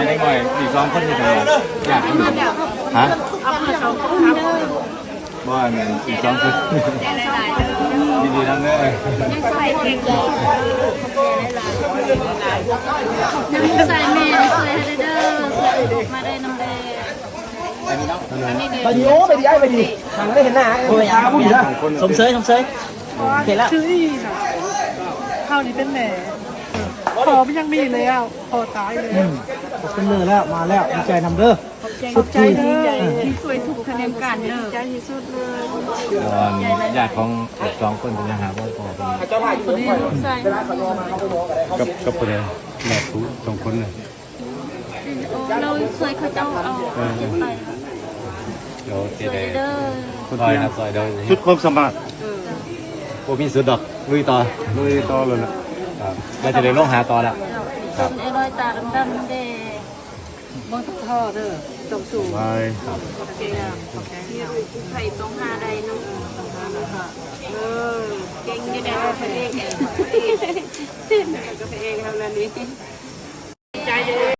ได้หน่อยอีกสองคนที่ทำอยากฮะบ้านอีกสองคนดีๆทั้งนั้นเลยยังใส่เองเลยยังใส่เมย์ใส่ให้เด้อมาได้น้ำแดงไปดีโอ้ไปดีไอ้ไปดีทางได้เห็นหน้าโอ้ยอาบุญนะสมเสยเห็นแล้วชื่ออีน่ะข้าวนี้เป็นแหน่พอไม่ยังมีเลยอ่ะพอตายเลยเป็นเนื้อแล้วมาแล้วดีใจนำเด้อสุดใจเด้อที่สวยถูกคะแนนการเด้อใจที่สุดเลยญาติของสองคนเป็นยังหาว่าพอคนนี้ใส่กับคนเดียวแม่ผู้สองคนเลยเราเคยเขาเจ้าเอาไปเราเจเดอร์คนซอยนะซอยเดินชุดความสมัครโอ้มีสุดดอกลุยต่อเลยนะครับเราจะเดินลงหาต่อแล้วครับไอ้รอยตาดำๆเด้บนท่อเด้อตกสูงไปเก่งไข่ต้องหาใดน้องเก่งยังไงก็เป็นเองก็เป็นเองเท่านั้นนี้